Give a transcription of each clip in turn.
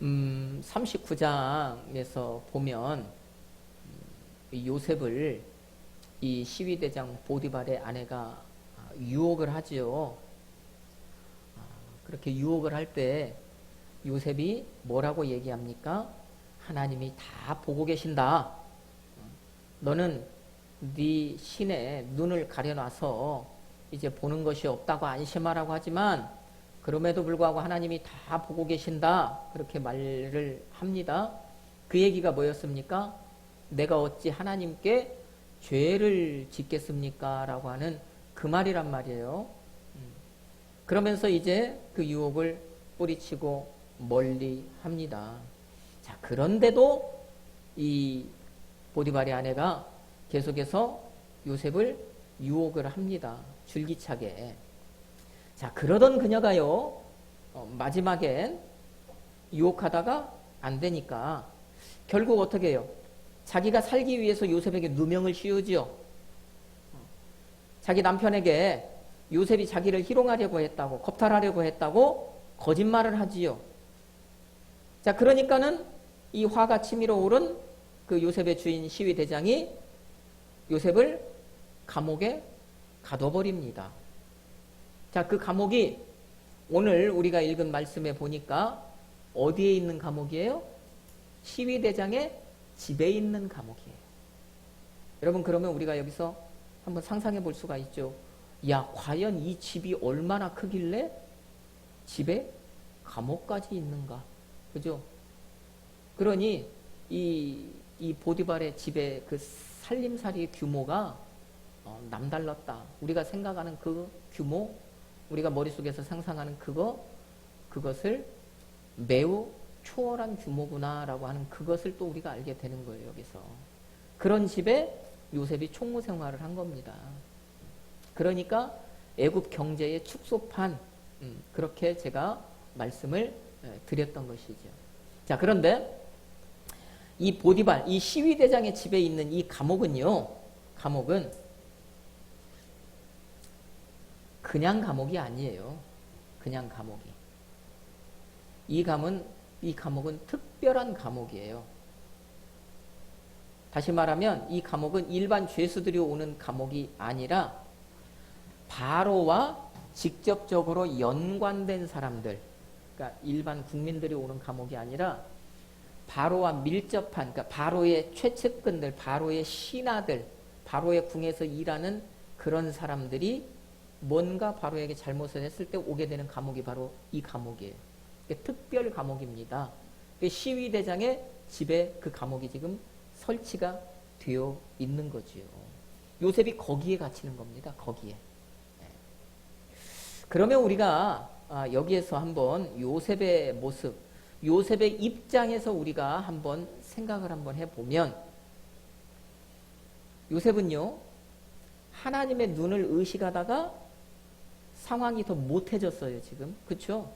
39장에서 보면 이 요셉을 이 시위대장 보디발의 아내가 유혹을 하지요. 그렇게 유혹을 할 때 요셉이 뭐라고 얘기합니까? 하나님이 다 보고 계신다. 너는 네 신의 눈을 가려놔서 이제 보는 것이 없다고 안심하라고 하지만 그럼에도 불구하고 하나님이 다 보고 계신다. 그렇게 말을 합니다. 그 얘기가 뭐였습니까? 내가 어찌 하나님께 죄를 짓겠습니까? 라고 하는 그 말이란 말이에요. 그러면서 이제 그 유혹을 뿌리치고 멀리 합니다. 자, 그런데도 이 보디발의 아내가 계속해서 요셉을 유혹을 합니다. 줄기차게. 자, 그러던 그녀가요, 마지막엔 유혹하다가 안 되니까 결국 어떻게 해요? 자기가 살기 위해서 요셉에게 누명을 씌우지요. 자기 남편에게 요셉이 자기를 희롱하려고 했다고, 겁탈하려고 했다고 거짓말을 하지요. 자, 그러니까는 이 화가 치밀어 오른 그 요셉의 주인 시위대장이 요셉을 감옥에 가둬버립니다. 자, 그 감옥이 오늘 우리가 읽은 말씀에 보니까 어디에 있는 감옥이에요? 시위대장의 집에 있는 감옥이에요. 여러분, 그러면 우리가 여기서 한번 상상해 볼 수가 있죠. 야, 과연 이 집이 얼마나 크길래 집에 감옥까지 있는가? 그죠? 그러니 이 보디발의 집의 그 살림살이의 규모가 남달랐다. 우리가 생각하는 그 규모, 우리가 머릿속에서 상상하는 그것을 매우 초월한 규모구나라고 하는 그것을 또 우리가 알게 되는 거예요, 여기서. 그런 집에 요셉이 총무 생활을 한 겁니다. 그러니까 애굽 경제의 축소판, 그렇게 제가 말씀을 드렸던 것이죠. 자, 그런데 이 보디발, 이 시위대장의 집에 있는 이 감옥은요, 감옥은 그냥 감옥이 아니에요. 그냥 감옥이. 이 감옥은 특별한 감옥이에요. 다시 말하면 이 감옥은 일반 죄수들이 오는 감옥이 아니라 바로와 직접적으로 연관된 사람들, 그러니까 일반 국민들이 오는 감옥이 아니라 바로와 밀접한, 그러니까 바로의 최측근들, 바로의 신하들, 바로의 궁에서 일하는 그런 사람들이 뭔가 바로에게 잘못을 했을 때 오게 되는 감옥이 바로 이 감옥이에요. 특별 감옥입니다. 시위대장의 집에 그 감옥이 지금 설치가 되어 있는 거지요. 요셉이 거기에 갇히는 겁니다. 거기에. 그러면 우리가 여기에서 한번 요셉의 모습, 요셉의 입장에서 우리가 한번 생각을 한번 해보면, 요셉은요, 하나님의 눈을 의식하다가 상황이 더 못해졌어요, 지금. 그쵸?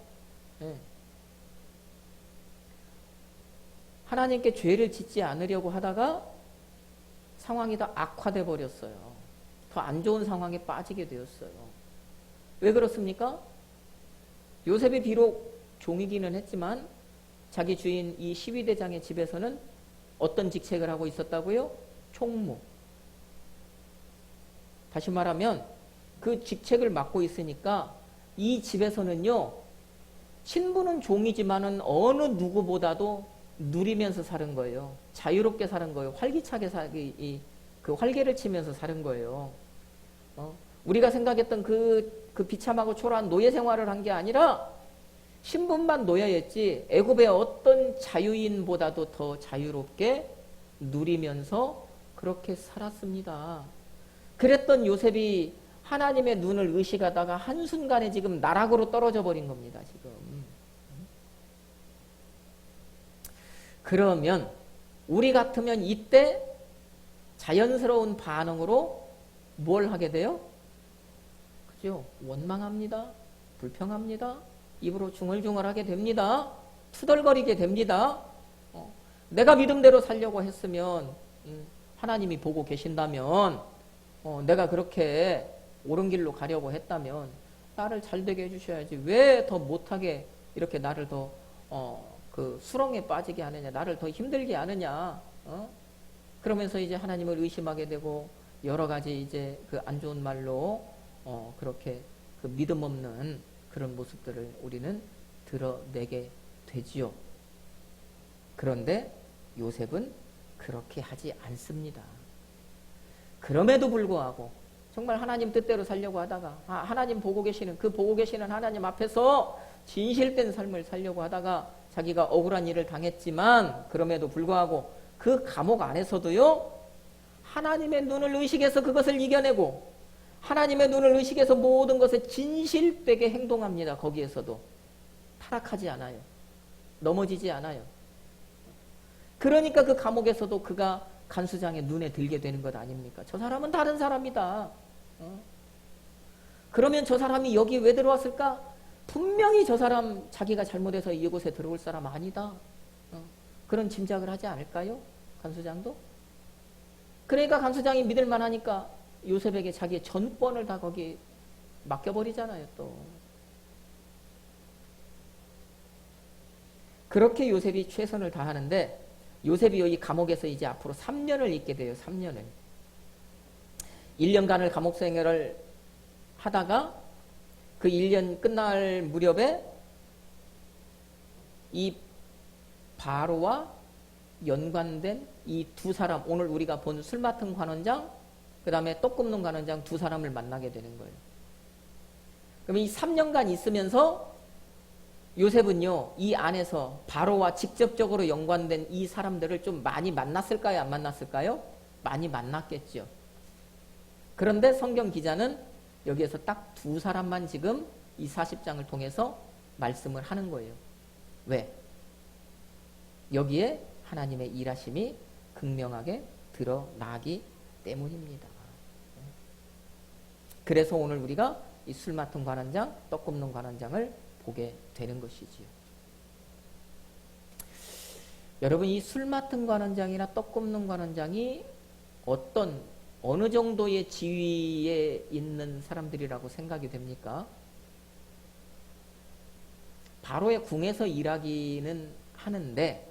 네. 하나님께 죄를 짓지 않으려고 하다가 상황이 더 악화돼 버렸어요. 더 안 좋은 상황에 빠지게 되었어요. 왜 그렇습니까? 요셉이 비록 종이기는 했지만 자기 주인 이 시위대장의 집에서는 어떤 직책을 하고 있었다고요? 총무. 다시 말하면 그 직책을 맡고 있으니까 이 집에서는요, 신부는 종이지만은 어느 누구보다도 누리면서 사는 거예요. 자유롭게 사는 거예요. 활기차게 그 활개를 치면서 사는 거예요. 우리가 생각했던 그 비참하고 초라한 노예 생활을 한 게 아니라 신분만 노예였지 애굽의 어떤 자유인보다도 더 자유롭게 누리면서 그렇게 살았습니다. 그랬던 요셉이 하나님의 눈을 의식하다가 한순간에 지금 나락으로 떨어져 버린 겁니다. 지금. 그러면 우리 같으면 이때 자연스러운 반응으로 뭘 하게 돼요? 그죠? 원망합니다. 불평합니다. 입으로 중얼중얼하게 됩니다. 투덜거리게 됩니다. 내가 믿음대로 살려고 했으면 하나님이 보고 계신다면, 내가 그렇게 옳은 길로 가려고 했다면 나를 잘되게 해주셔야지 왜 더 못하게 이렇게 나를 더 그 수렁에 빠지게 하느냐, 나를 더 힘들게 하느냐, 그러면서 이제 하나님을 의심하게 되고 여러 가지 이제 그 안 좋은 말로 그렇게 그 믿음 없는 그런 모습들을 우리는 드러내게 되지요. 그런데 요셉은 그렇게 하지 않습니다. 그럼에도 불구하고 정말 하나님 뜻대로 살려고 하다가 하나님 보고 계시는 그 보고 계시는 하나님 앞에서 진실된 삶을 살려고 하다가 자기가 억울한 일을 당했지만 그럼에도 불구하고 그 감옥 안에서도요 하나님의 눈을 의식해서 그것을 이겨내고 하나님의 눈을 의식해서 모든 것에 진실되게 행동합니다. 거기에서도 타락하지 않아요. 넘어지지 않아요. 그러니까 그 감옥에서도 그가 간수장의 눈에 들게 되는 것 아닙니까? 저 사람은 다른 사람이다. 그러면 저 사람이 여기 왜 들어왔을까? 분명히 저 사람 자기가 잘못해서 이곳에 들어올 사람 아니다. 그런 짐작을 하지 않을까요? 간수장도? 그러니까 간수장이 믿을 만하니까 요셉에게 자기의 전권을 다 거기 맡겨버리잖아요, 또. 그렇게 요셉이 최선을 다하는데 요셉이 이 감옥에서 이제 앞으로 3년을 있게 돼요. 3년을. 1년간을 감옥 생활을 하다가 그 1년 끝날 무렵에 이 바로와 연관된 이 두 사람, 오늘 우리가 본 술 맡은 관원장, 그 다음에 떡 굽는 관원장 두 사람을 만나게 되는 거예요. 그럼 이 3년간 있으면서 요셉은요, 이 안에서 바로와 직접적으로 연관된 이 사람들을 좀 많이 만났을까요? 안 만났을까요? 많이 만났겠죠. 그런데 성경 기자는 여기에서 딱 두 사람만 지금 이 40장을 통해서 말씀을 하는 거예요. 왜? 여기에 하나님의 일하심이 극명하게 드러나기 때문입니다. 그래서 오늘 우리가 이 술 맡은 관원장, 떡 굽는 관원장을 보게 되는 것이지요. 여러분, 이 술 맡은 관원장이나 떡 굽는 관원장이 어느 정도의 지위에 있는 사람들이라고 생각이 됩니까? 바로의 궁에서 일하기는 하는데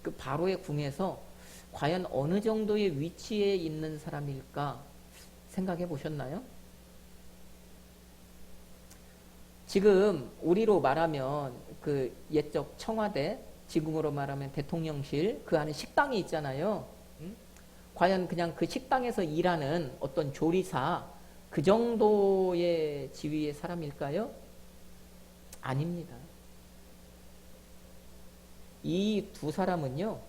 그 바로의 궁에서 과연 어느 정도의 위치에 있는 사람일까 생각해 보셨나요? 지금 우리로 말하면 그 옛적 청와대, 지금으로 말하면 대통령실, 그 안에 식당이 있잖아요. 과연 그냥 그 식당에서 일하는 어떤 조리사, 그 정도의 지위의 사람일까요? 아닙니다. 이 두 사람은요,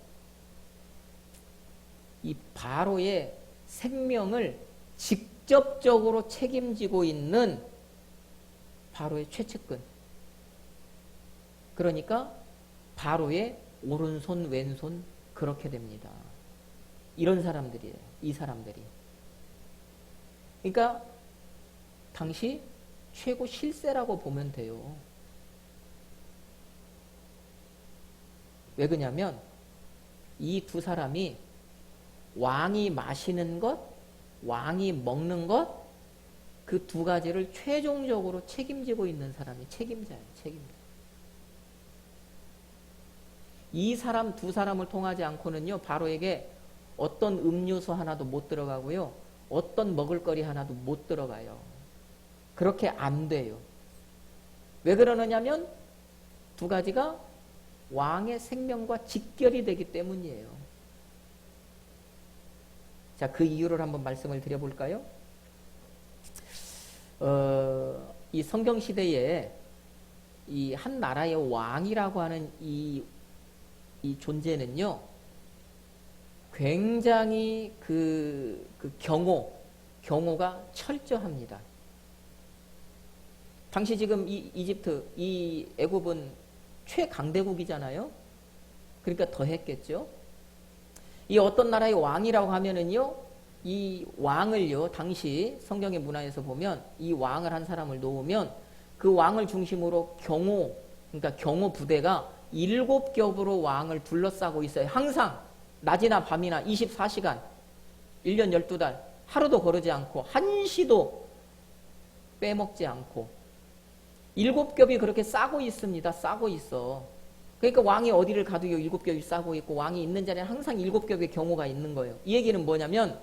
이 바로의 생명을 직접적으로 책임지고 있는 바로의 최측근. 그러니까 바로의 오른손, 왼손 그렇게 됩니다. 이런 사람들이에요. 이 사람들이. 그러니까 당시 최고 실세라고 보면 돼요. 왜 그러냐면 이 두 사람이 왕이 마시는 것, 왕이 먹는 것, 그 두 가지를 최종적으로 책임지고 있는 사람이 책임자예요. 책임자. 이 사람 두 사람을 통하지 않고는요, 바로에게 어떤 음료수 하나도 못 들어가고요, 어떤 먹을거리 하나도 못 들어가요. 그렇게 안 돼요. 왜 그러느냐면 두 가지가 왕의 생명과 직결이 되기 때문이에요. 자, 그 이유를 한번 말씀을 드려볼까요? 이 성경시대에 이 한 나라의 왕이라고 하는 이 존재는요, 굉장히 그 경호가 철저합니다. 당시 지금 이 이집트, 이 애굽은 최강대국이잖아요. 그러니까 더 했겠죠. 이 어떤 나라의 왕이라고 하면은요, 이 왕을요, 당시 성경의 문화에서 보면 이 왕을 한 사람을 놓으면 그 왕을 중심으로 그러니까 경호 부대가 7겹으로 왕을 둘러싸고 있어요. 항상 낮이나 밤이나 24시간, 1년 12달, 하루도 거르지 않고 한시도 빼먹지 않고 7겹이 그렇게 싸고 있습니다. 싸고 있어. 그러니까 왕이 어디를 가도 일곱 겹이 싸고 있고 왕이 있는 자리에 항상 일곱 겹의 경호가 있는 거예요. 이 얘기는 뭐냐면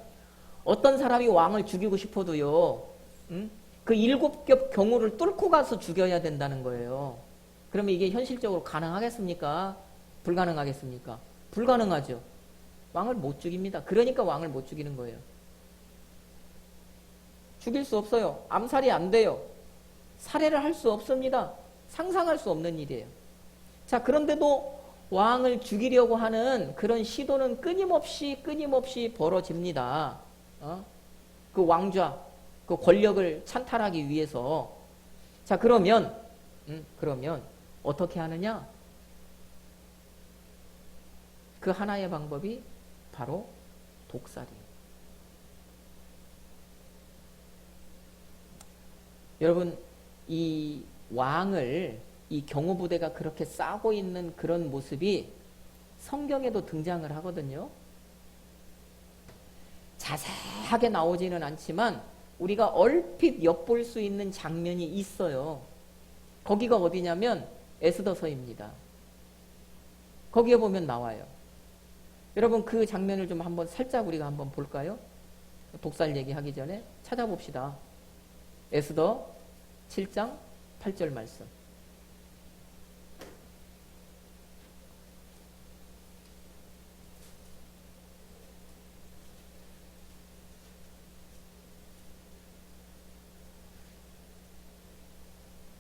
어떤 사람이 왕을 죽이고 싶어도요. 그 일곱 겹 경호를 뚫고 가서 죽여야 된다는 거예요. 그러면 이게 현실적으로 가능하겠습니까? 불가능하겠습니까? 불가능하죠. 왕을 못 죽입니다. 그러니까 왕을 못 죽이는 거예요. 죽일 수 없어요. 암살이 안 돼요. 살해를 할 수 없습니다. 상상할 수 없는 일이에요. 자, 그런데도 왕을 죽이려고 하는 그런 시도는 끊임없이 벌어집니다. 그 왕좌, 그 권력을 찬탈하기 위해서. 자, 그러면 어떻게 하느냐? 그 하나의 방법이 바로 독살이에요. 여러분, 이 왕을 이 경호부대가 그렇게 싸고 있는 그런 모습이 성경에도 등장을 하거든요. 자세하게 나오지는 않지만 우리가 얼핏 엿볼 수 있는 장면이 있어요. 거기가 어디냐면 에스더서입니다. 거기에 보면 나와요. 여러분, 그 장면을 좀 한번 살짝 우리가 한번 볼까요? 독살 얘기하기 전에 찾아봅시다. 에스더 7장 8절 말씀.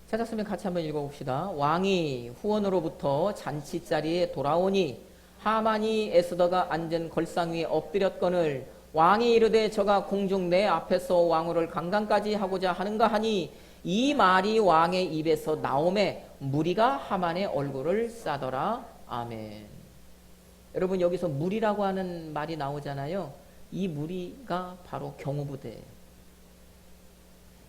찾았으면 같이 한번 읽어봅시다. 왕이 후원으로부터 잔치자리에 돌아오니 하만이 에스더가 앉은 걸상 위에 엎드렸거늘 왕이 이르되 저가 공중 내 앞에서 왕후를 강간까지 하고자 하는가 하니 이 말이 왕의 입에서 나오매 무리가 하만의 얼굴을 싸더라. 아멘. 여러분, 여기서 무리라고 하는 말이 나오잖아요. 이 무리가 바로 경호부대예요.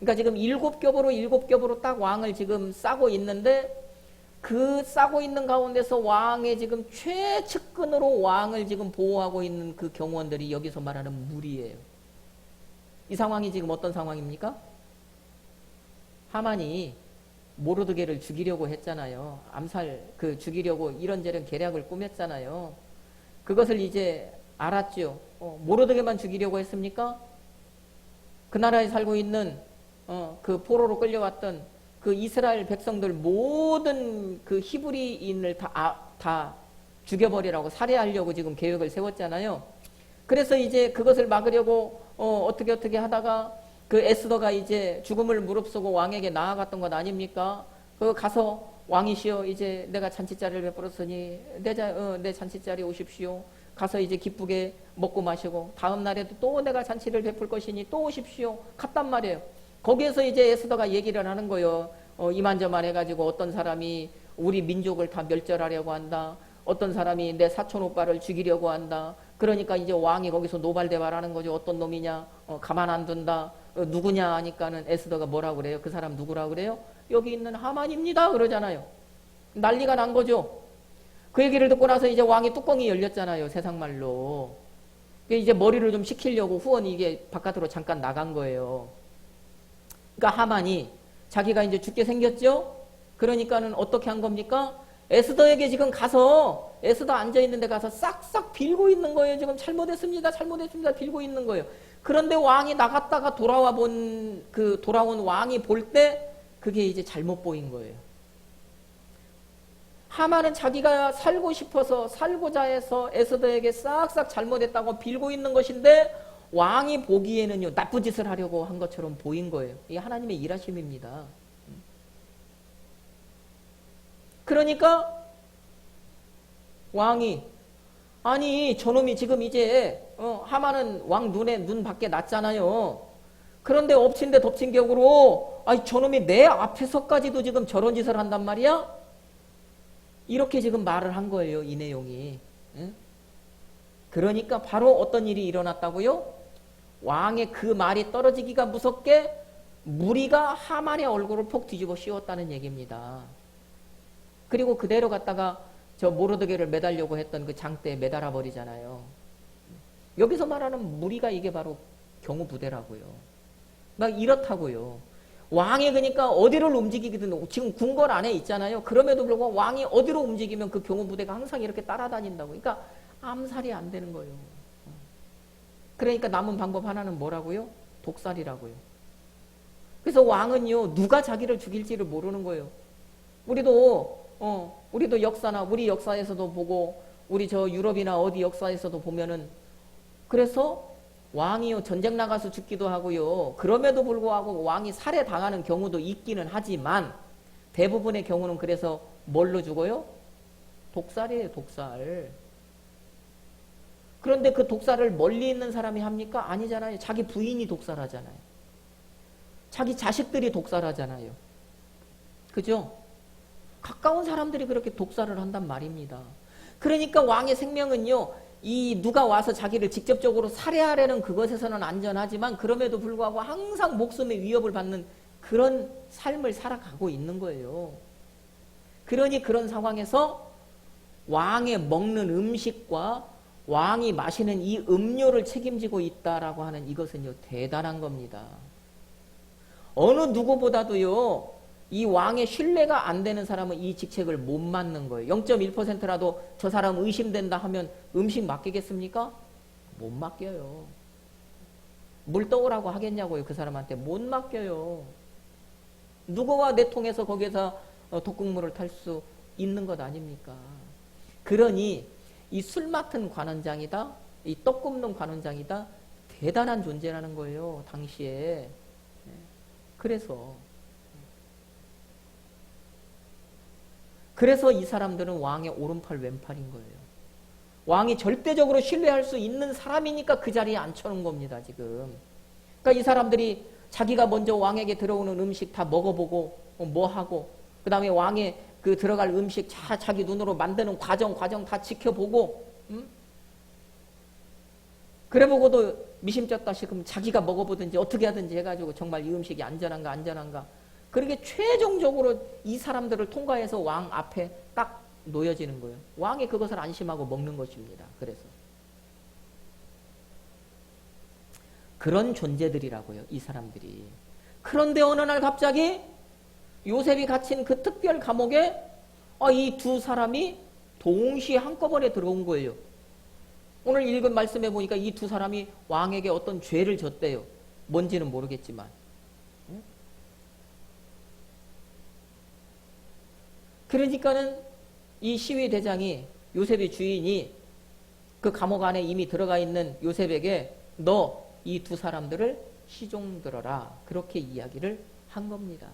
그러니까 지금 일곱 겹으로 딱 왕을 지금 싸고 있는데 그 싸고 있는 가운데서 왕의 지금 최측근으로 왕을 지금 보호하고 있는 그 경호원들이 여기서 말하는 무리예요. 이 상황이 지금 어떤 상황입니까? 하만이 모르드게를 죽이려고 했잖아요. 죽이려고 이런저런 계략을 꾸몄잖아요. 그것을 이제 알았죠. 모르드게만 죽이려고 했습니까? 그 나라에 살고 있는 그 포로로 끌려왔던 그 이스라엘 백성들 모든 그 히브리인을 다 죽여버리라고 살해하려고 지금 계획을 세웠잖아요. 그래서 이제 그것을 막으려고 어떻게 하다가 그 에스더가 이제 죽음을 무릅쓰고 왕에게 나아갔던 것 아닙니까? 그 가서 왕이시여 이제 내가 잔치자리를 베풀었으니 내 잔치자리 오십시오. 가서 이제 기쁘게 먹고 마시고 다음 날에도 또 내가 잔치를 베풀 것이니 또 오십시오. 갔단 말이에요. 거기에서 이제 에스더가 얘기를 하는 거예요. 이만저만 해가지고 어떤 사람이 우리 민족을 다 멸절하려고 한다. 어떤 사람이 내 사촌 오빠를 죽이려고 한다. 그러니까 이제 왕이 거기서 노발대발하는 거죠. 어떤 놈이냐? 가만 안 둔다. 누구냐 하니까는 에스더가 뭐라고 그래요? 그 사람 누구라고 그래요? 여기 있는 하만입니다. 그러잖아요. 난리가 난 거죠. 그 얘기를 듣고 나서 이제 왕의 뚜껑이 열렸잖아요. 세상말로. 이제 머리를 좀 식히려고 후원이 이게 바깥으로 잠깐 나간 거예요. 그러니까 하만이 자기가 이제 죽게 생겼죠? 그러니까는 어떻게 한 겁니까? 에스더에게 지금 가서 에스더 앉아있는 데 가서 싹싹 빌고 있는 거예요. 지금 잘못했습니다. 빌고 있는 거예요. 그런데 왕이 나갔다가 돌아온 왕이 볼 때 그게 이제 잘못 보인 거예요. 하만은 자기가 살고 싶어서 살고자 해서 에스더에게 싹싹 잘못했다고 빌고 있는 것인데 왕이 보기에는요, 나쁜 짓을 하려고 한 것처럼 보인 거예요. 이게 하나님의 일하심입니다. 그러니까 왕이 아니 저놈이 지금 이제 하만은 왕 눈 밖에 났잖아요. 그런데 엎친 데 덮친 격으로 저놈이 내 앞에서까지도 지금 저런 짓을 한단 말이야? 이렇게 지금 말을 한 거예요. 이 내용이. 그러니까 바로 어떤 일이 일어났다고요? 왕의 그 말이 떨어지기가 무섭게 무리가 하만의 얼굴을 폭 뒤집어 씌웠다는 얘기입니다. 그리고 그대로 갔다가 저 모르드게를 매달려고 했던 그 장대에 매달아 버리잖아요. 여기서 말하는 무리가 이게 바로 경호부대라고요. 막 이렇다고요. 왕이 그러니까 어디를 움직이든 지금 궁궐 안에 있잖아요. 그럼에도 불구하고 왕이 어디로 움직이면 그 병호 부대가 항상 이렇게 따라다닌다고. 그러니까 암살이 안 되는 거예요. 그러니까 남은 방법 하나는 뭐라고요? 독살이라고요. 그래서 왕은요, 누가 자기를 죽일지를 모르는 거예요. 우리도 역사나 우리 역사에서도 보고 우리 저 유럽이나 어디 역사에서도 보면은 그래서 왕이요 전쟁 나가서 죽기도 하고요. 그럼에도 불구하고 왕이 살해당하는 경우도 있기는 하지만 대부분의 경우는 그래서 뭘로 죽어요? 독살이에요, 독살. 그런데 그 독살을 멀리 있는 사람이 합니까? 아니잖아요. 자기 부인이 독살하잖아요. 자기 자식들이 독살하잖아요. 그죠? 가까운 사람들이 그렇게 독살을 한단 말입니다. 그러니까 왕의 생명은요, 이 누가 와서 자기를 직접적으로 살해하려는 그것에서는 안전하지만 그럼에도 불구하고 항상 목숨의 위협을 받는 그런 삶을 살아가고 있는 거예요. 그러니 그런 상황에서 왕의 먹는 음식과 왕이 마시는 이 음료를 책임지고 있다라고 하는 이것은요, 대단한 겁니다. 어느 누구보다도요, 이 왕의 신뢰가 안 되는 사람은 이 직책을 못 맡는 거예요. 0.1%라도 저 사람 의심된다 하면 음식 맡기겠습니까? 못 맡겨요. 물 떠오라고 하겠냐고요, 그 사람한테. 못 맡겨요. 누구와 내통해서 거기에서 독국물을 탈 수 있는 것 아닙니까? 그러니 이 술 맡은 관원장이다, 이 떡 굽는 관원장이다, 대단한 존재라는 거예요, 당시에. 그래서 이 사람들은 왕의 오른팔 왼팔인 거예요. 왕이 절대적으로 신뢰할 수 있는 사람이니까 그 자리에 앉혀놓은 겁니다, 지금. 그러니까 이 사람들이 자기가 먼저 왕에게 들어오는 음식 다 먹어보고 뭐 하고 그 다음에 왕의 그 들어갈 음식 자기 눈으로 만드는 과정 다 지켜보고 그래보고도 미심쩍다 싶으면 자기가 먹어보든지 어떻게 하든지 해가지고 정말 이 음식이 안전한가 그렇게 최종적으로 이 사람들을 통과해서 왕 앞에 딱 놓여지는 거예요. 왕이 그것을 안심하고 먹는 것입니다. 그래서 그런 존재들이라고요, 이 사람들이. 그런데 어느 날 갑자기 요셉이 갇힌 그 특별 감옥에 이 두 사람이 동시에 한꺼번에 들어온 거예요. 오늘 읽은 말씀에 보니까 이 두 사람이 왕에게 어떤 죄를 졌대요. 뭔지는 모르겠지만. 그러니까는 이 시위대장이, 요셉의 주인이 그 감옥 안에 이미 들어가 있는 요셉에게 너 이 두 사람들을 시종 들어라, 그렇게 이야기를 한 겁니다.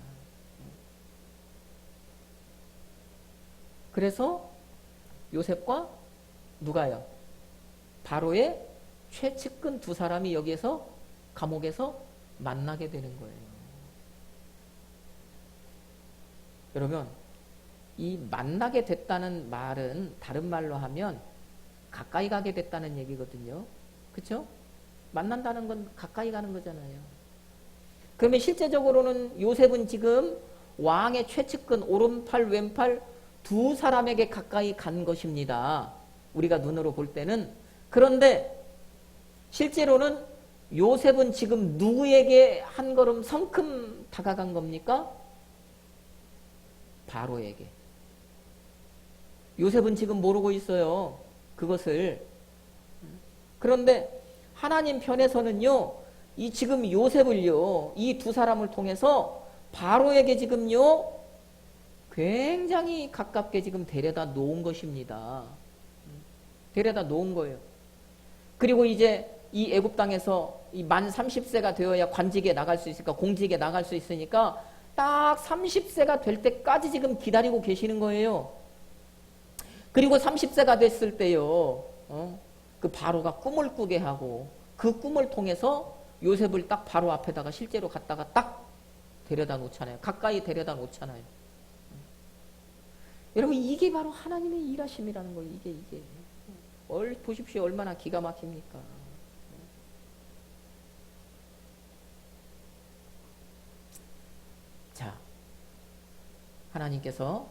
그래서 요셉과 누가요? 바로의 최측근 두 사람이 여기에서 감옥에서 만나게 되는 거예요. 여러분, 이 만나게 됐다는 말은 다른 말로 하면 가까이 가게 됐다는 얘기거든요. 그렇죠? 만난다는 건 가까이 가는 거잖아요. 그러면 실제적으로는 요셉은 지금 왕의 최측근 오른팔 왼팔 두 사람에게 가까이 간 것입니다. 우리가 눈으로 볼 때는. 그런데 실제로는 요셉은 지금 누구에게 한 걸음 성큼 다가간 겁니까? 바로에게. 요셉은 지금 모르고 있어요, 그것을. 그런데 하나님 편에서는요, 이 지금 요셉을요, 이 두 사람을 통해서 바로에게 지금요, 굉장히 가깝게 지금 데려다 놓은 것입니다. 데려다 놓은 거예요. 그리고 이제 이 애굽 땅에서 이 만 30세가 되어야 관직에 나갈 수 있으니까, 공직에 나갈 수 있으니까 딱 30세가 될 때까지 지금 기다리고 계시는 거예요. 그리고 30세가 됐을 때요, 그 바로가 꿈을 꾸게 하고 그 꿈을 통해서 요셉을 딱 바로 앞에다가 실제로 갖다가 딱 데려다 놓잖아요. 가까이 데려다 놓잖아요. 여러분, 이게 바로 하나님의 일하심이라는 거예요. 이게. 보십시오. 얼마나 기가 막힙니까? 자, 하나님께서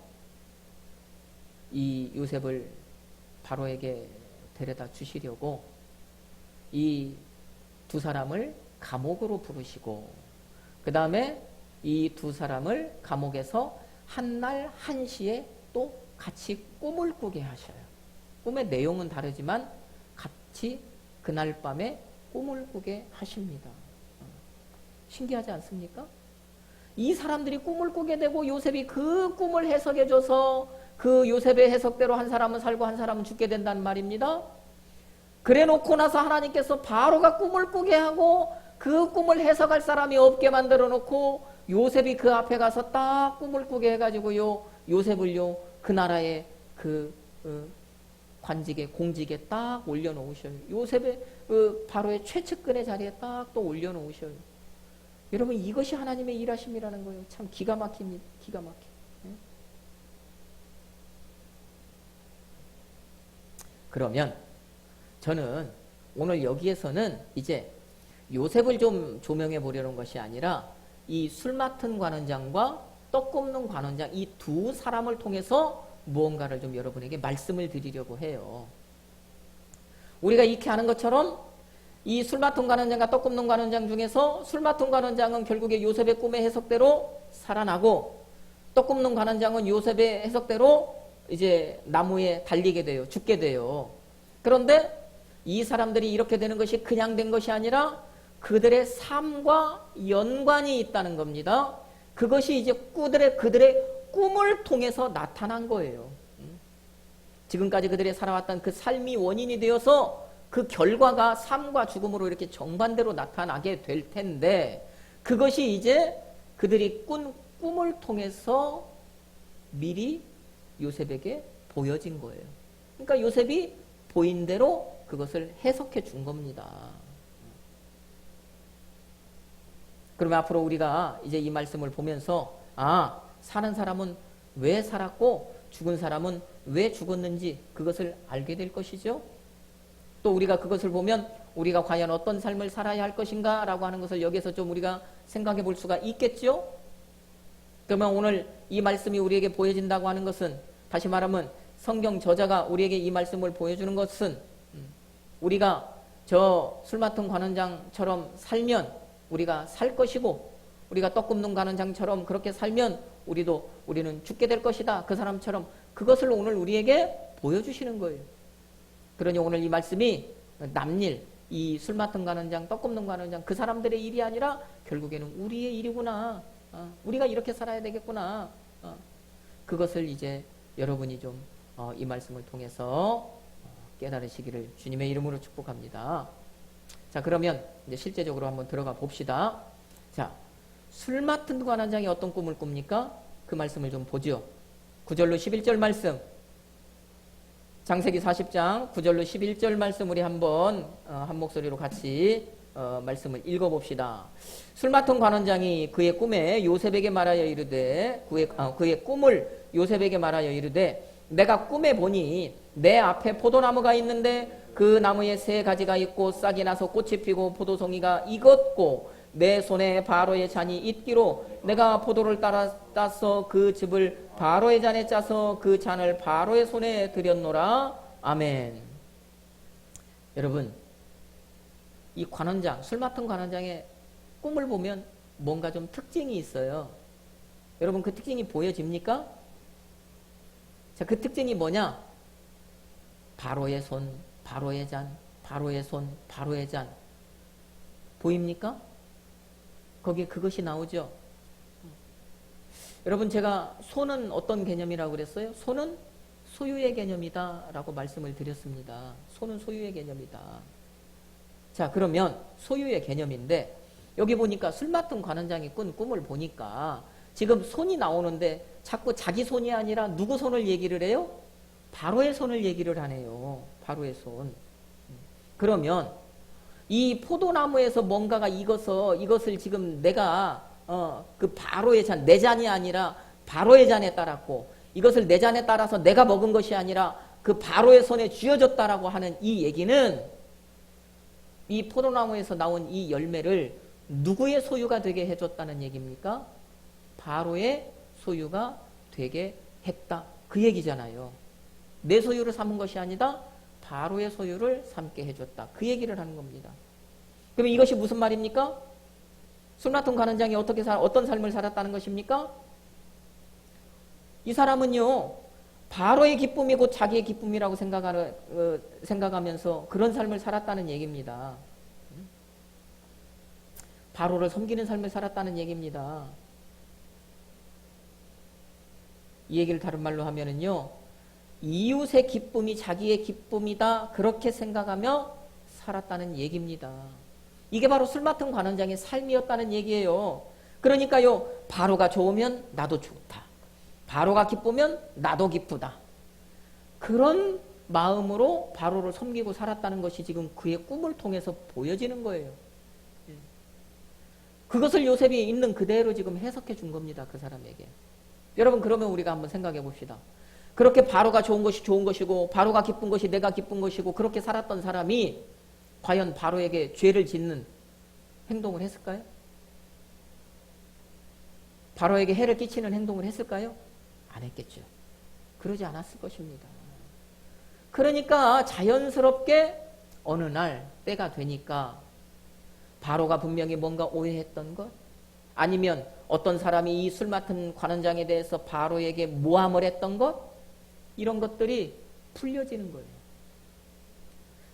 이 요셉을 바로에게 데려다 주시려고 이 두 사람을 감옥으로 부르시고, 그 다음에 이 두 사람을 감옥에서 한날 한시에 또 같이 꿈을 꾸게 하셔요. 꿈의 내용은 다르지만 같이 그날 밤에 꿈을 꾸게 하십니다. 신기하지 않습니까? 이 사람들이 꿈을 꾸게 되고 요셉이 그 꿈을 해석해줘서 그 요셉의 해석대로 한 사람은 살고 한 사람은 죽게 된다는 말입니다. 그래 놓고 나서 하나님께서 바로가 꿈을 꾸게 하고 그 꿈을 해석할 사람이 없게 만들어 놓고 요셉이 그 앞에 가서 딱 꿈을 꾸게 해가지고요, 요셉을요, 그 나라의 그 관직에, 공직에 딱 올려놓으셔요. 요셉의 바로의 최측근의 자리에 딱 또 올려놓으셔요. 여러분, 이것이 하나님의 일하심이라는 거예요. 참 기가 막힙니다. 기가 막혀. 그러면 저는 오늘 여기에서는 이제 요셉을 좀 조명해 보려는 것이 아니라 이 술 맡은 관원장과 떡 굽는 관원장, 이 두 사람을 통해서 무언가를 좀 여러분에게 말씀을 드리려고 해요. 우리가 익히 아는 것처럼 이 술 맡은 관원장과 떡 굽는 관원장 중에서 술 맡은 관원장은 결국에 요셉의 꿈의 해석대로 살아나고, 떡 굽는 관원장은 요셉의 해석대로 이제 나무에 달리게 돼요. 죽게 돼요. 그런데 이 사람들이 이렇게 되는 것이 그냥 된 것이 아니라 그들의 삶과 연관이 있다는 겁니다. 그것이 이제 그들의 꿈을 통해서 나타난 거예요. 지금까지 그들이 살아왔던 그 삶이 원인이 되어서 그 결과가 삶과 죽음으로 이렇게 정반대로 나타나게 될 텐데, 그것이 이제 그들이 꾼 꿈을 통해서 미리 요셉에게 보여진 거예요. 그러니까 요셉이 보인 대로 그것을 해석해 준 겁니다. 그러면 앞으로 우리가 이제 이 말씀을 보면서, 사는 사람은 왜 살았고 죽은 사람은 왜 죽었는지 그것을 알게 될 것이죠. 또 우리가 그것을 보면 우리가 과연 어떤 삶을 살아야 할 것인가 라고 하는 것을 여기에서 좀 우리가 생각해 볼 수가 있겠죠. 그러면 오늘 이 말씀이 우리에게 보여진다고 하는 것은, 다시 말하면 성경 저자가 우리에게 이 말씀을 보여주는 것은, 우리가 저 술 맡은 관원장처럼 살면 우리가 살 것이고, 우리가 떡 굽는 관원장처럼 그렇게 살면 우리는 죽게 될 것이다. 그 사람처럼, 그것을 오늘 우리에게 보여주시는 거예요. 그러니 오늘 이 말씀이 남일, 이 술 맡은 관원장, 떡 굽는 관원장, 그 사람들의 일이 아니라 결국에는 우리의 일이구나. 우리가 이렇게 살아야 되겠구나. 그것을 이제 여러분이 좀 이 말씀을 통해서 깨달으시기를 주님의 이름으로 축복합니다. 자, 그러면 이제 실제적으로 한번 들어가 봅시다. 자, 술 맡은 관원장이 어떤 꿈을 꿉니까? 그 말씀을 좀 보죠. 9절로 11절 말씀. 창세기 40장 9절로 11절 말씀 우리 한번 한 목소리로 같이 말씀을 읽어봅시다. 술 맡은 관원장이 그의 꿈에 요셉에게 말하여 이르되, 그의 꿈을 요셉에게 말하여 이르되, 내가 꿈에 보니 내 앞에 포도나무가 있는데 그 나무에 세 가지가 있고 싹이 나서 꽃이 피고 포도송이가 익었고 내 손에 바로의 잔이 있기로 내가 포도를 따서 그 즙을 바로의 잔에 짜서 그 잔을 바로의 손에 드렸노라. 아멘. 여러분, 이 관원장, 술 맡은 관원장의 꿈을 보면 뭔가 좀 특징이 있어요. 여러분, 그 특징이 보여집니까? 자, 그 특징이 뭐냐? 바로의 손, 바로의 잔, 바로의 손, 바로의 잔. 보입니까? 거기에 그것이 나오죠. 여러분, 제가 손은 어떤 개념이라고 그랬어요? 손은 소유의 개념이다 라고 말씀을 드렸습니다. 손은 소유의 개념이다. 자, 그러면 소유의 개념인데, 여기 보니까 술 맡은 관원장이 꾼 꿈을 보니까 지금 손이 나오는데 자꾸 자기 손이 아니라 누구 손을 얘기를 해요? 바로의 손을 얘기를 하네요. 바로의 손. 그러면 이 포도나무에서 뭔가가 익어서 이것을 지금 내가 그 바로의 잔, 내 잔이 아니라 바로의 잔에 따랐고, 이것을 내 잔에 따라서 내가 먹은 것이 아니라 그 바로의 손에 쥐어졌다라고 하는 이 얘기는, 이 포도나무에서 나온 이 열매를 누구의 소유가 되게 해줬다는 얘기입니까? 바로의 소유가 되게 했다. 그 얘기잖아요. 내 소유를 삼은 것이 아니다. 바로의 소유를 삼게 해줬다. 그 얘기를 하는 겁니다. 그럼 이것이 무슨 말입니까? 술 맡은 관원장이 어떤 삶을 살았다는 것입니까? 이 사람은요, 바로의 기쁨이 곧 자기의 기쁨이라고 생각하면서 그런 삶을 살았다는 얘기입니다. 바로를 섬기는 삶을 살았다는 얘기입니다. 이 얘기를 다른 말로 하면은요, 이웃의 기쁨이 자기의 기쁨이다, 그렇게 생각하며 살았다는 얘기입니다. 이게 바로 술 맡은 관원장의 삶이었다는 얘기예요. 그러니까요, 바로가 좋으면 나도 좋다. 바로가 기쁘면 나도 기쁘다. 그런 마음으로 바로를 섬기고 살았다는 것이 지금 그의 꿈을 통해서 보여지는 거예요. 그것을 요셉이 있는 그대로 지금 해석해 준 겁니다. 그 사람에게. 여러분, 그러면 우리가 한번 생각해 봅시다. 그렇게 바로가 좋은 것이 좋은 것이고 바로가 기쁜 것이 내가 기쁜 것이고 그렇게 살았던 사람이 과연 바로에게 죄를 짓는 행동을 했을까요? 바로에게 해를 끼치는 행동을 했을까요? 안 했겠죠. 그러지 않았을 것입니다. 그러니까 자연스럽게 어느 날 때가 되니까 바로가 분명히 뭔가 오해했던 것, 아니면 어떤 사람이 이 술 맡은 관원장에 대해서 바로에게 모함을 했던 것, 이런 것들이 풀려지는 거예요.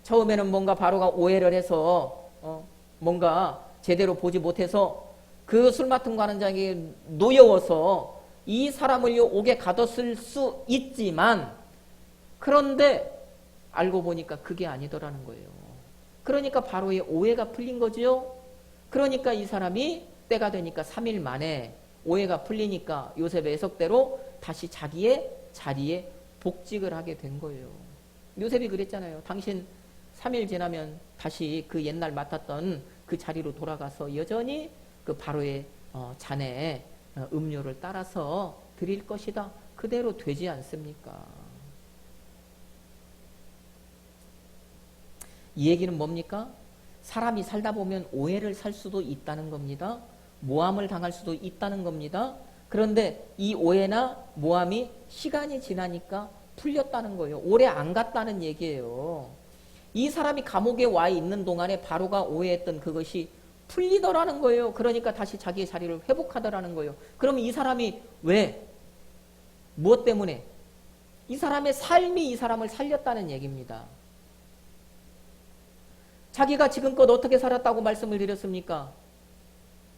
처음에는 뭔가 바로가 오해를 해서 뭔가 제대로 보지 못해서 그 술 맡은 관원장이 노여워서 이 사람을 옥에 가뒀을 수 있지만, 그런데 알고 보니까 그게 아니더라는 거예요. 그러니까 바로의 오해가 풀린 거죠. 그러니까 이 사람이 때가 되니까 3일 만에 오해가 풀리니까 요셉의 해석대로 다시 자기의 자리에 복직을 하게 된 거예요. 요셉이 그랬잖아요. 당신 3일 지나면 다시 그 옛날 맡았던 그 자리로 돌아가서 여전히 그 바로의 잔에 음료를 따라서 드릴 것이다. 그대로 되지 않습니까? 이 얘기는 뭡니까? 사람이 살다 보면 오해를 살 수도 있다는 겁니다. 모함을 당할 수도 있다는 겁니다. 그런데 이 오해나 모함이 시간이 지나니까 풀렸다는 거예요. 오래 안 갔다는 얘기예요. 이 사람이 감옥에 와 있는 동안에 바로가 오해했던 그것이 풀리더라는 거예요. 그러니까 다시 자기의 자리를 회복하더라는 거예요. 그러면 이 사람이 왜? 무엇 때문에? 이 사람의 삶이 이 사람을 살렸다는 얘기입니다. 자기가 지금껏 어떻게 살았다고 말씀을 드렸습니까?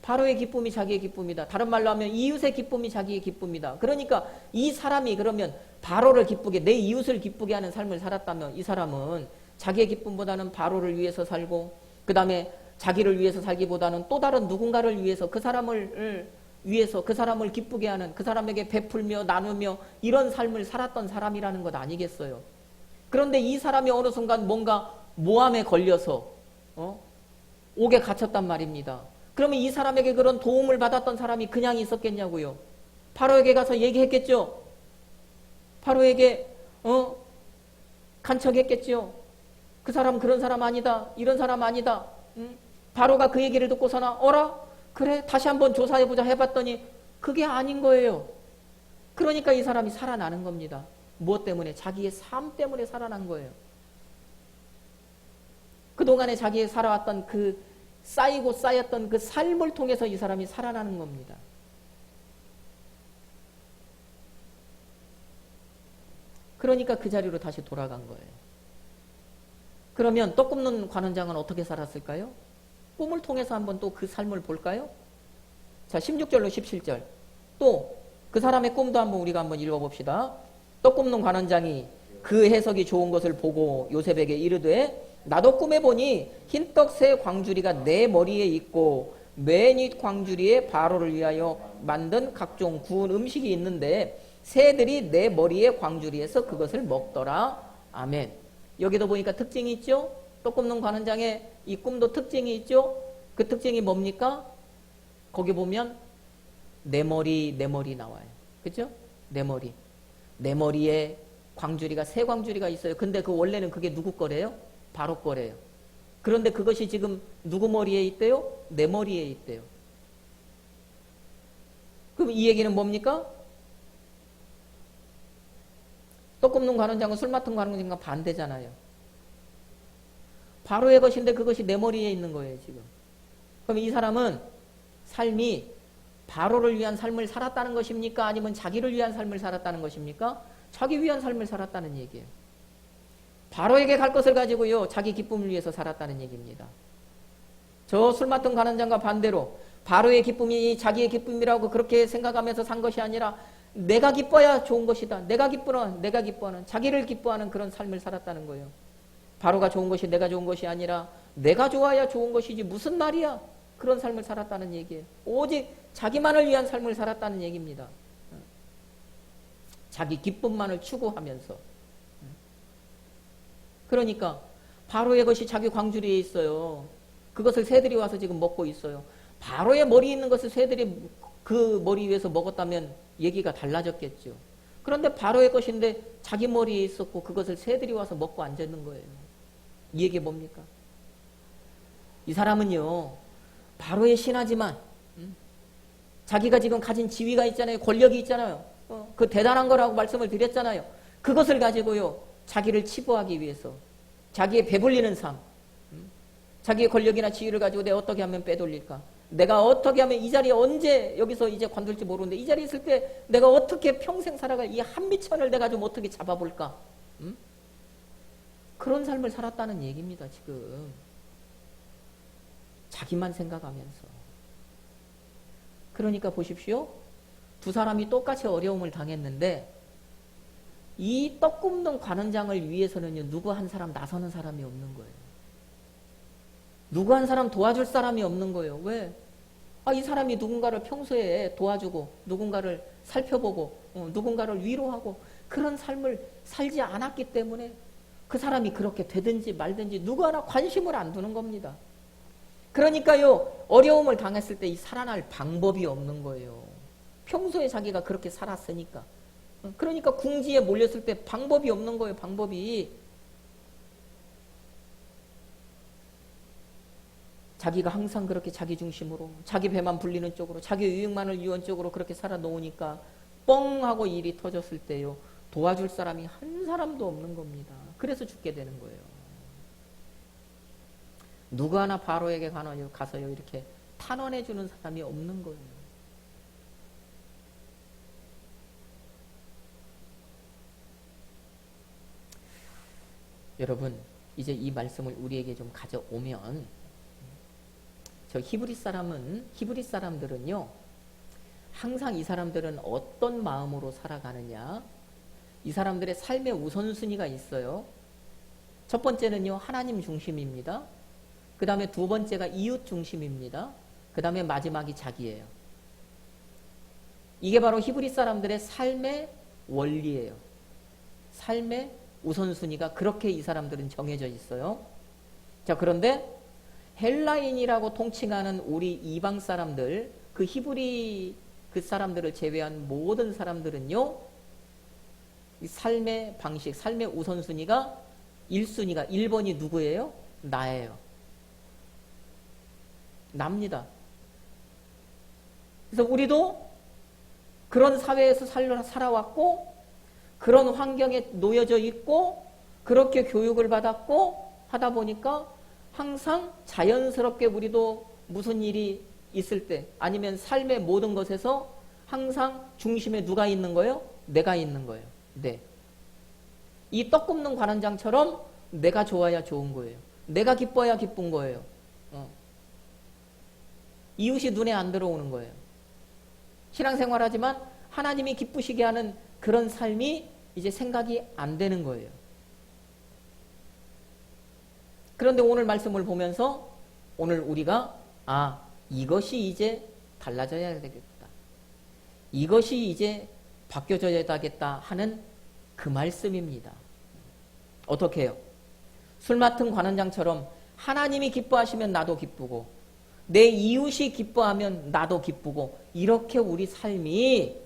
바로의 기쁨이 자기의 기쁨이다. 다른 말로 하면 이웃의 기쁨이 자기의 기쁨이다. 그러니까 이 사람이 그러면 바로를 기쁘게, 내 이웃을 기쁘게 하는 삶을 살았다면 이 사람은 자기의 기쁨보다는 바로를 위해서 살고, 그 다음에 자기를 위해서 살기보다는 또 다른 누군가를 위해서 그 사람을 위해서 그 사람을 기쁘게 하는, 그 사람에게 베풀며 나누며 이런 삶을 살았던 사람이라는 것 아니겠어요? 그런데 이 사람이 어느 순간 뭔가 모함에 걸려서 옥에 갇혔단 말입니다. 그러면 이 사람에게 그런 도움을 받았던 사람이 그냥 있었겠냐고요? 바로에게 가서 얘기했겠죠? 바로에게 간척했겠죠? 그 사람 그런 사람 아니다. 이런 사람 아니다. 바로가 그 얘기를 듣고서나 어라? 그래? 다시 한번 조사해보자 해봤더니 그게 아닌 거예요. 그러니까 이 사람이 살아나는 겁니다. 무엇 때문에? 자기의 삶 때문에 살아난 거예요. 그동안에 자기의 살아왔던 그 쌓이고 쌓였던 그 삶을 통해서 이 사람이 살아나는 겁니다. 그러니까 그 자리로 다시 돌아간 거예요. 그러면 떡 굽는 관원장은 어떻게 살았을까요? 꿈을 통해서 한번 또 그 삶을 볼까요? 자, 16절로 17절. 또 그 사람의 꿈도 한번 우리가 한번 읽어봅시다. 떡 굽는 관원장이 그 해석이 좋은 것을 보고 요셉에게 이르되 나도 꿈에 보니 흰떡 새 광주리가 내 머리에 있고 맨 윗 광주리에 바로를 위하여 만든 각종 구운 음식이 있는데 새들이 내 머리에 광주리에서 그것을 먹더라. 아멘. 여기도 보니까 특징이 있죠? 떡 굽는 관원장의 이 꿈도 특징이 있죠? 그 특징이 뭡니까? 거기 보면 내 머리 나와요. 그죠? 내 머리. 내 머리에 광주리가 새 광주리가 있어요. 근데 그 원래는 그게 누구 거래요? 바로 거래요. 그런데 그것이 지금 누구 머리에 있대요? 내 머리에 있대요. 그럼 이 얘기는 뭡니까? 떡 굽는 관원장은 술 맡은 관원장과 반대잖아요. 바로의 것인데 그것이 내 머리에 있는 거예요, 지금. 그럼 이 사람은 삶이 바로를 위한 삶을 살았다는 것입니까? 아니면 자기를 위한 삶을 살았다는 것입니까? 자기 위한 삶을 살았다는 얘기예요. 바로에게 갈 것을 가지고요, 자기 기쁨을 위해서 살았다는 얘기입니다. 저 술 맡은 관원장과 반대로 바로의 기쁨이 자기의 기쁨이라고 그렇게 생각하면서 산 것이 아니라 내가 기뻐야 좋은 것이다. 내가 기뻐하는 자기를 기뻐하는 그런 삶을 살았다는 거예요. 바로가 좋은 것이 내가 좋은 것이 아니라 내가 좋아야 좋은 것이지 무슨 말이야. 그런 삶을 살았다는 얘기예요. 오직 자기만을 위한 삶을 살았다는 얘기입니다. 자기 기쁨만을 추구하면서. 그러니까 바로의 것이 자기 광주리에 있어요. 그것을 새들이 와서 지금 먹고 있어요. 바로의 머리에 있는 것을 새들이 그 머리 위에서 먹었다면 얘기가 달라졌겠죠. 그런데 바로의 것인데 자기 머리에 있었고 그것을 새들이 와서 먹고 앉았는 거예요. 이 얘기 뭡니까? 이 사람은요, 바로의 신하지만 자기가 지금 가진 지위가 있잖아요. 권력이 있잖아요. 그 대단한 거라고 말씀을 드렸잖아요. 그것을 가지고요, 자기를 치부하기 위해서 자기의 배불리는 삶, 자기의 권력이나 지위를 가지고 내가 어떻게 하면 빼돌릴까? 내가 어떻게 하면 이 자리에 언제 여기서 이제 관둘지 모르는데 이 자리에 있을 때 내가 어떻게 평생 살아갈 이 한미천을 내가 좀 어떻게 잡아볼까? 그런 삶을 살았다는 얘기입니다. 지금 자기만 생각하면서. 그러니까 보십시오. 두 사람이 똑같이 어려움을 당했는데 이 떡 굽는 관원장을 위해서는요, 누구 한 사람 나서는 사람이 없는 거예요. 누구 한 사람 도와줄 사람이 없는 거예요. 왜? 이 사람이 누군가를 평소에 도와주고 누군가를 살펴보고 누군가를 위로하고 그런 삶을 살지 않았기 때문에 그 사람이 그렇게 되든지 말든지 누구 하나 관심을 안 두는 겁니다. 그러니까요, 어려움을 당했을 때 이 살아날 방법이 없는 거예요. 평소에 자기가 그렇게 살았으니까. 그러니까 궁지에 몰렸을 때 방법이 없는 거예요. 방법이. 자기가 항상 그렇게 자기 중심으로 자기 배만 불리는 쪽으로 자기 유익만을 위한 쪽으로 그렇게 살아놓으니까 뻥 하고 일이 터졌을 때요, 도와줄 사람이 한 사람도 없는 겁니다. 그래서 죽게 되는 거예요. 누구 하나 바로에게 가서요 이렇게 탄원해 주는 사람이 없는 거예요. 여러분, 이제 이 말씀을 우리에게 좀 가져오면, 저 히브리 사람들은요, 항상 이 사람들은 어떤 마음으로 살아가느냐, 이 사람들의 삶의 우선순위가 있어요. 첫 번째는요, 하나님 중심입니다. 그 다음에 두 번째가 이웃 중심입니다. 그 다음에 마지막이 자기예요. 이게 바로 히브리 사람들의 삶의 원리예요. 삶의 우선순위가 그렇게 이 사람들은 정해져 있어요. 자, 그런데 헬라인이라고 통칭하는 우리 이방 사람들, 그 히브리 그 사람들을 제외한 모든 사람들은요, 이 삶의 방식, 삶의 우선순위가 1순위가 1번이 누구예요? 나예요. 납니다. 그래서 우리도 그런 사회에서 살아왔고 그런 환경에 놓여져 있고 그렇게 교육을 받았고 하다 보니까 항상 자연스럽게 우리도 무슨 일이 있을 때 아니면 삶의 모든 것에서 항상 중심에 누가 있는 거예요? 내가 있는 거예요. 네. 이 떡 굽는 관원장처럼 내가 좋아야 좋은 거예요. 내가 기뻐야 기쁜 거예요. 이웃이 눈에 안 들어오는 거예요. 신앙생활하지만 하나님이 기쁘시게 하는 그런 삶이 이제 생각이 안 되는 거예요. 그런데 오늘 말씀을 보면서 오늘 우리가 이것이 이제 달라져야 되겠다. 이것이 이제 바뀌어져야 되겠다 하는 그 말씀입니다. 어떻게 해요? 술 맡은 관원장처럼 하나님이 기뻐하시면 나도 기쁘고 내 이웃이 기뻐하면 나도 기쁘고 이렇게 우리 삶이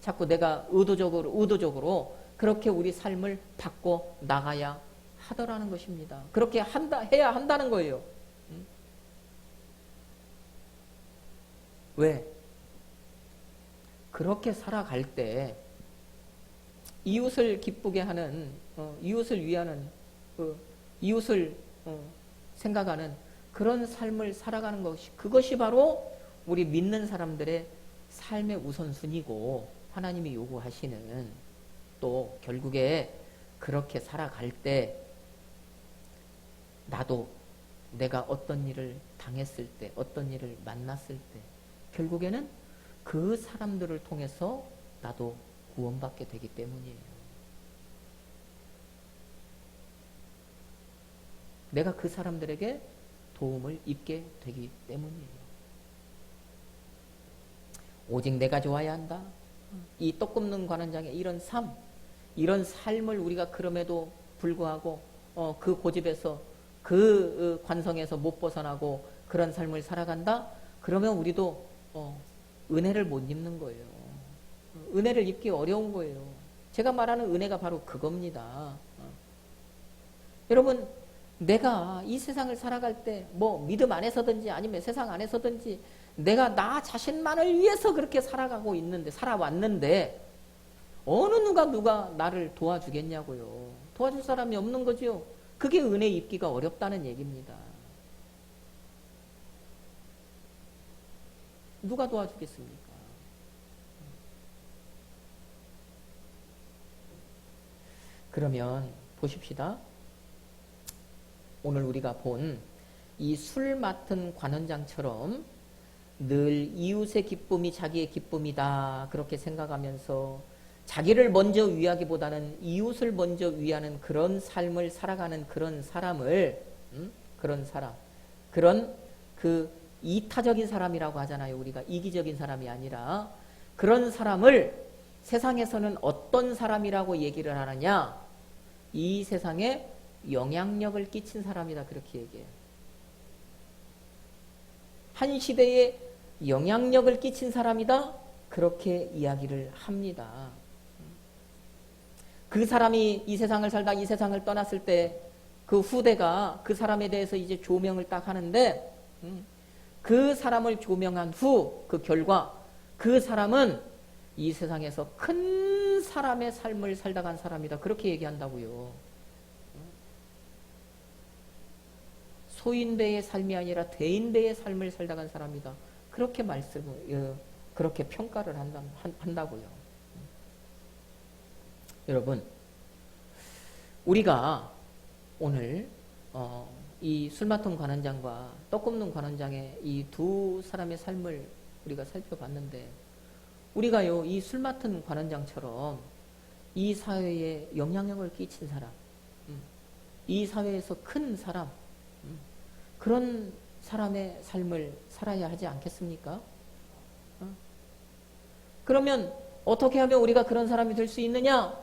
자꾸 내가 의도적으로 그렇게 우리 삶을 바꿔 나가야 하더라는 것입니다. 그렇게 해야 한다는 거예요. 왜? 그렇게 살아갈 때 이웃을 기쁘게 하는, 이웃을 위하는, 이웃을 생각하는 그런 삶을 살아가는 것이, 그것이 바로 우리 믿는 사람들의 삶의 우선순위고 하나님이 요구하시는 또 결국에 그렇게 살아갈 때 나도 내가 어떤 일을 당했을 때 어떤 일을 만났을 때 결국에는 그 사람들을 통해서 나도 구원받게 되기 때문이에요. 내가 그 사람들에게 도움을 입게 되기 때문이에요. 오직 내가 좋아야 한다. 이 떡 굽는 관원장의 이런 삶, 이런 삶을 우리가 그럼에도 불구하고 그 고집에서 그 관성에서 못 벗어나고 그런 삶을 살아간다? 그러면 우리도 은혜를 못 입는 거예요. 은혜를 입기 어려운 거예요. 제가 말하는 은혜가 바로 그겁니다. 여러분, 내가 이 세상을 살아갈 때 뭐 믿음 안에서든지 아니면 세상 안에서든지 내가 나 자신만을 위해서 그렇게 살아왔는데 어느 누가 나를 도와주겠냐고요. 도와줄 사람이 없는 거죠. 그게 은혜 입기가 어렵다는 얘기입니다. 누가 도와주겠습니까? 그러면 보십시다. 오늘 우리가 본 이 술 맡은 관원장처럼 늘 이웃의 기쁨이 자기의 기쁨이다 그렇게 생각하면서 자기를 먼저 위하기보다는 이웃을 먼저 위하는 그런 삶을 살아가는 그런 사람을 그런 그 이타적인 사람이라고 하잖아요. 우리가 이기적인 사람이 아니라 그런 사람을 세상에서는 어떤 사람이라고 얘기를 하느냐? 이 세상에 영향력을 끼친 사람이다 그렇게 얘기해요. 한 시대에 영향력을 끼친 사람이다 그렇게 이야기를 합니다. 그 사람이 이 세상을 살다 이 세상을 떠났을 때 그 후대가 그 사람에 대해서 이제 조명을 딱 하는데 그 사람을 조명한 후 그 결과 그 사람은 이 세상에서 큰 사람의 삶을 살다 간 사람이다 그렇게 얘기한다고요. 소인배의 삶이 아니라 대인배의 삶을 살다 간 사람이다. 그렇게 그렇게 평가를 한다고요. 여러분, 우리가 오늘 이 술 맡은 관원장과 떡 굽는 관원장의 이 두 사람의 삶을 우리가 살펴봤는데 우리가요, 이 술 맡은 관원장처럼 이 사회에 영향력을 끼친 사람, 이 사회에서 큰 사람, 그런 사람의 삶을 살아야 하지 않겠습니까? 그러면 어떻게 하면 우리가 그런 사람이 될 수 있느냐?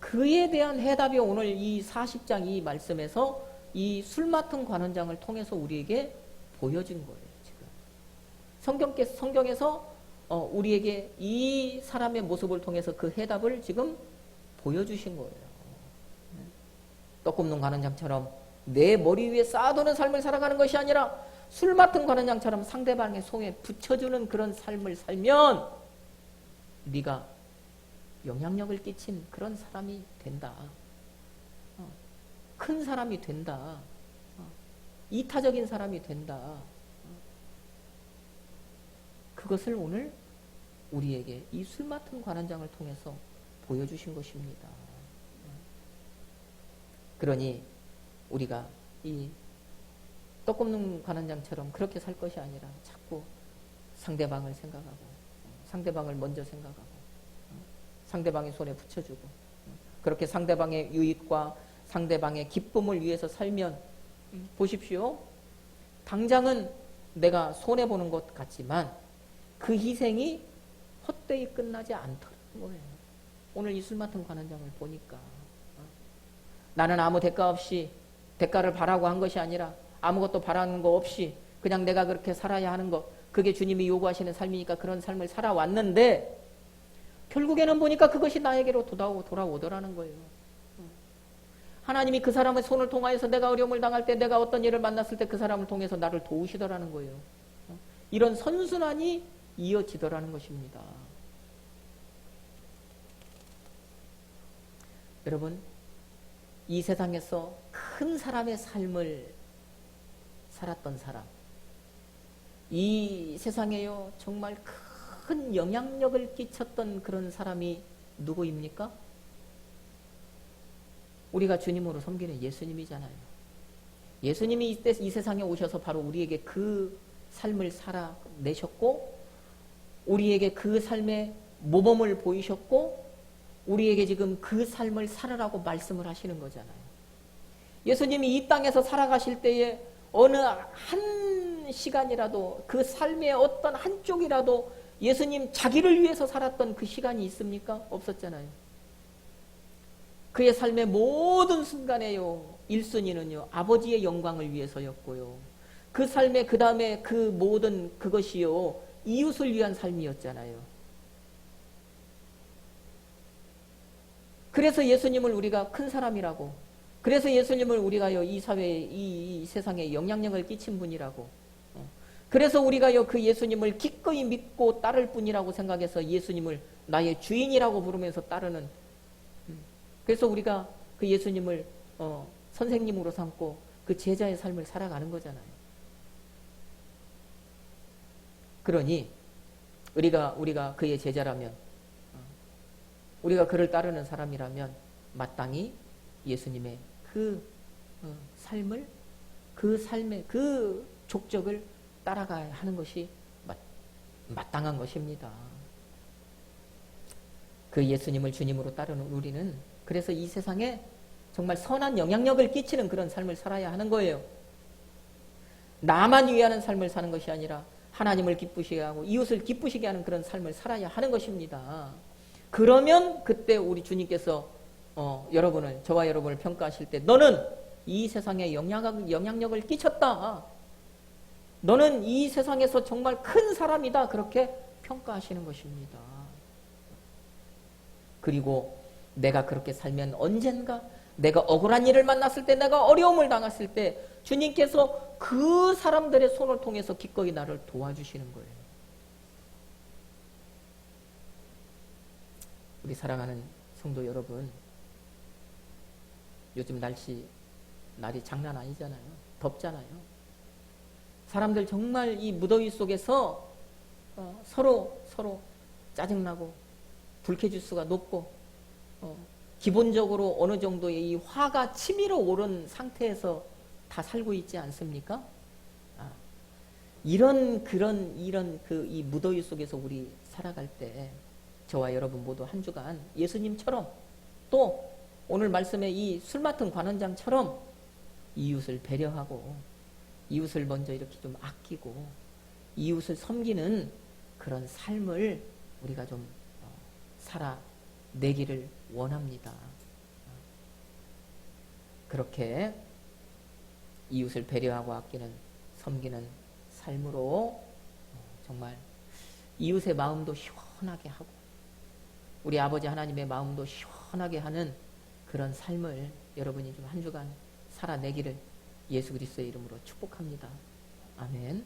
그에 대한 해답이 오늘 이 40장 이 말씀에서 이 술 맡은 관원장을 통해서 우리에게 보여진 거예요. 지금 성경에서 우리에게 이 사람의 모습을 통해서 그 해답을 지금 보여주신 거예요. 떡 굽는 관원장처럼 내 머리 위에 쌓아두는 삶을 살아가는 것이 아니라 술 맡은 관원장처럼 상대방의 손에 붙여주는 그런 삶을 살면 네가 영향력을 끼친 그런 사람이 된다. 큰 사람이 된다. 이타적인 사람이 된다. 그것을 오늘 우리에게 이 술 맡은 관원장을 통해서 보여주신 것입니다. 그러니 우리가 이 떡 굽는 관원장처럼 그렇게 살 것이 아니라 자꾸 상대방을 생각하고 상대방을 먼저 생각하고 상대방의 손에 붙여주고 그렇게 상대방의 유익과 상대방의 기쁨을 위해서 살면 보십시오. 당장은 내가 손해보는 것 같지만 그 희생이 헛되이 끝나지 않더라는 거예요. 오늘 이 술 맡은 관원장을 보니까 나는 아무 대가 없이 대가를 바라고 한 것이 아니라 아무것도 바라는 거 없이 그냥 내가 그렇게 살아야 하는 것 그게 주님이 요구하시는 삶이니까 그런 삶을 살아왔는데 결국에는 보니까 그것이 나에게로 돌아오더라는 거예요. 하나님이 그 사람의 손을 통하여서 내가 어려움을 당할 때 내가 어떤 일을 만났을 때 그 사람을 통해서 나를 도우시더라는 거예요. 이런 선순환이 이어지더라는 것입니다. 여러분, 이 세상에서 큰 사람의 삶을 살았던 사람, 이 세상에요 정말 큰 영향력을 끼쳤던 그런 사람이 누구입니까? 우리가 주님으로 섬기는 예수님이잖아요. 예수님이 이 세상에 오셔서 바로 우리에게 그 삶을 살아내셨고 우리에게 그 삶의 모범을 보이셨고 우리에게 지금 그 삶을 살아라고 말씀을 하시는 거잖아요. 예수님이 이 땅에서 살아가실 때에 어느 한 시간이라도 그 삶의 어떤 한쪽이라도 예수님 자기를 위해서 살았던 그 시간이 있습니까? 없었잖아요. 그의 삶의 모든 순간에요 1순위는요 아버지의 영광을 위해서였고요. 그 삶의 그 다음에 그 모든 그것이요 이웃을 위한 삶이었잖아요. 그래서 예수님을 우리가 큰 사람이라고, 그래서 예수님을 우리가요 이 사회에 이 세상에 영향력을 끼친 분이라고, 그래서 우리가요 그 예수님을 기꺼이 믿고 따를 뿐이라고 생각해서 예수님을 나의 주인이라고 부르면서 따르는, 그래서 우리가 그 예수님을 선생님으로 삼고 그 제자의 삶을 살아가는 거잖아요. 그러니 우리가 그의 제자라면, 우리가 그를 따르는 사람이라면 마땅히 예수님의 그 삶을, 그 삶의 그 족적을 따라가야 하는 것이 마땅한 것입니다. 그 예수님을 주님으로 따르는 우리는 그래서 이 세상에 정말 선한 영향력을 끼치는 그런 삶을 살아야 하는 거예요. 나만 위하는 삶을 사는 것이 아니라 하나님을 기쁘시게 하고 이웃을 기쁘시게 하는 그런 삶을 살아야 하는 것입니다. 그러면 그때 우리 주님께서 저와 여러분을 평가하실 때 너는 이 세상에 영향력을 끼쳤다. 너는 이 세상에서 정말 큰 사람이다. 그렇게 평가하시는 것입니다. 그리고 내가 그렇게 살면 언젠가 내가 억울한 일을 만났을 때, 내가 어려움을 당했을 때 주님께서 그 사람들의 손을 통해서 기꺼이 나를 도와주시는 거예요. 우리 사랑하는 성도 여러분, 요즘 날이 장난 아니잖아요. 덥잖아요. 사람들 정말 이 무더위 속에서 서로 짜증나고 불쾌지수가 높고 기본적으로 어느 정도의 이 화가 치밀어 오른 상태에서 다 살고 있지 않습니까? 이런 이 무더위 속에서 우리 살아갈 때 저와 여러분 모두 한 주간 예수님처럼 또 오늘 말씀의 이 술 맡은 관원장처럼 이웃을 배려하고 이웃을 먼저 이렇게 좀 아끼고 이웃을 섬기는 그런 삶을 우리가 좀 살아내기를 원합니다. 그렇게 이웃을 배려하고 아끼는 섬기는 삶으로 정말 이웃의 마음도 시원하게 하고 우리 아버지 하나님의 마음도 시원하게 하는 그런 삶을 여러분이 좀 한 주간 살아내기를 예수 그리스도의 이름으로 축복합니다. 아멘.